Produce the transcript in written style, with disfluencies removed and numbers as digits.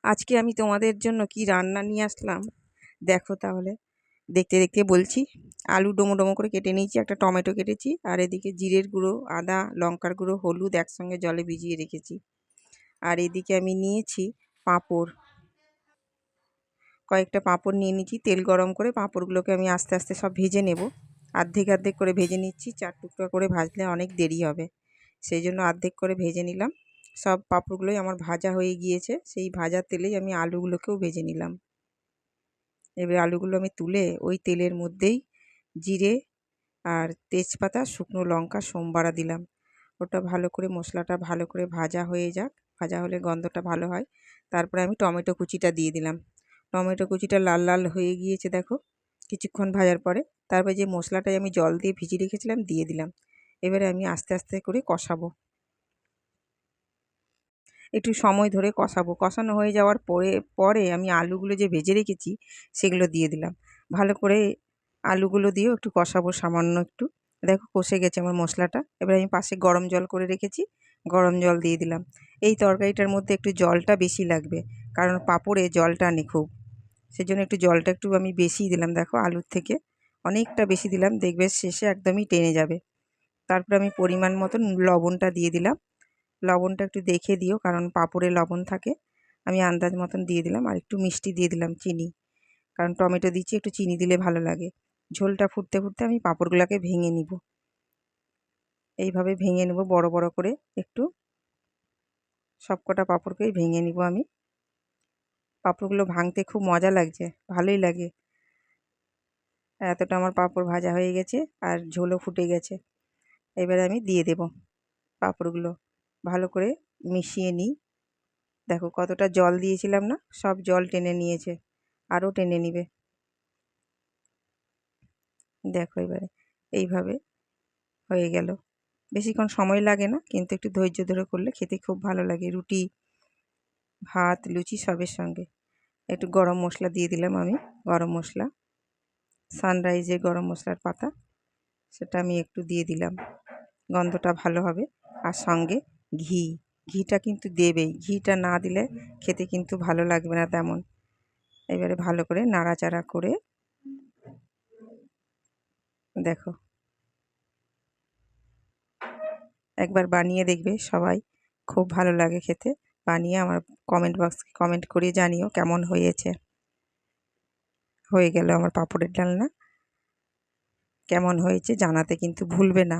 আজকে আমি তোমাদের জন্য কি রান্না নিয়ে আসলাম দেখো তাহলে। দেখতে দেখতে বলছি। আলু ডোমো ডোমো করে কেটে নিয়েছি, একটা টমেটো কেটেছি, আর এদিকে জিরের গুঁড়ো, আদা, লঙ্কার গুঁড়ো, হলুদ একসঙ্গে জলে ভিজিয়ে রেখেছি। আর এদিকে আমি নিয়েছি পাঁপড়, কয়েকটা পাঁপড় নিয়ে নিয়েছি। তেল গরম করে পাঁপড়গুলোকে আমি আস্তে আস্তে সব ভেজে নেব। অর্ধেক অর্ধেক করে ভেজে নিচ্ছি, 4 টুকরা করে ভাজলে অনেক দেরি হবে, সেই জন্য অর্ধেক করে ভেজে নিলাম। সব পাঁপড়গুলোই আমার ভাজা হয়ে গিয়েছে, সেই ভাজা তেলেই আমি আলুগুলোকেও ভেজে নিলাম। এবার আলুগুলো আমি তুলে ওই তেলের মধ্যেই জিরে আর তেজপাতা, শুকনো লঙ্কা সোমবারা দিলাম। ওটা ভালো করে, মশলাটা ভালো করে ভাজা হয়ে যাক, ভাজা হলে গন্ধটা ভালো হয়। তারপরে আমি টমেটো কুচিটা দিয়ে দিলাম। টমেটো কুচিটা লাল লাল হয়ে গিয়েছে দেখো কিছুক্ষণ ভাজার পরে। তারপরে যে মশলাটাই আমি জল দিয়ে ভিজিয়ে রেখেছিলাম দিয়ে দিলাম। এবারে আমি আস্তে আস্তে করে কষাবো, একটু সময় ধরে কষাবো। কষানো হয়ে যাওয়ার পরে পরে আমি আলুগুলো যে ভেজে রেখেছি সেগুলো দিয়ে দিলাম। ভালো করে আলুগুলো দিয়েও একটু কষাবো সামান্য একটু। দেখো কষে গেছে আমার মশলাটা। এবার আমি পাশে গরম জল করে রেখেছি, গরম জল দিয়ে দিলাম। এই তরকারিটার মধ্যে একটু জলটা বেশি লাগবে, কারণ পাঁপড়ে জল টানে খুব, সেজন্য একটু জলটা একটু আমি বেশিই দিলাম। দেখো আলুর থেকে অনেকটা বেশি দিলাম, দেখবে শেষে একদমই টেনে যাবে। তারপর আমি পরিমাণ মতন লবণটা দিয়ে দিলাম। লবণটা একটু দেখে দিও, কারণ পাঁপড়ে লবণ থাকে। আমি আন্দাজ মতন দিয়ে দিলাম, আর একটু মিষ্টি দিয়ে দিলাম, চিনি, কারণ টমেটো দিচ্ছি, একটু চিনি দিলে ভালো লাগে। ঝোলটা ফুটতে ফুটতে আমি পাঁপড়গুলোকে ভেঙে নিব। এইভাবে ভেঙে নেব বড় বড় করে, একটু সবকটা পাঁপড়কেই ভেঙে নিব আমি। পাঁপড়গুলো ভাঙতে খুব মজা লাগছে, ভালোই লাগে। এতটা আমার পাঁপড় ভাজা হয়ে গেছে আর ঝোলও ফুটে গেছে। এবারে আমি দিয়ে দেব পাঁপড়গুলো, ভালো করে মিশিয়ে নিই। দেখো কতটা জল দিয়েছিলাম না, সব জল টেনে নিয়েছে, আরও টেনে নিবে। দেখো এবারে এইভাবে হয়ে গেল। বেশিক্ষণ সময় লাগে না, কিন্তু একটু ধৈর্য ধরে করলে খেতে খুব ভালো লাগে, রুটি, ভাত, লুচি সবের সঙ্গে। একটু গরম মশলা দিয়ে দিলাম আমি, গরম মশলা, সানরাইজের গরম মশলার পাতা, সেটা আমি একটু দিয়ে দিলাম, গন্ধটা ভালো হবে। আর সঙ্গে ঘি, ঘিটা কিন্তু দেবেই, ঘিটা না দিলে খেতে কিন্তু ভালো লাগবে না তেমন। এবারে ভালো করে নাড়াচাড়া করে দেখো, একবার বানিয়ে দেখবে সবাই, খুব ভালো লাগে খেতে। বানিয়ে আমার কমেন্ট বক্সে কমেন্ট করে জানিও কেমন হয়েছে। হয়ে গেল আমার পাঁপড়ের ডালনা, কেমন হয়েছে জানাতে কিন্তু ভুলবে না।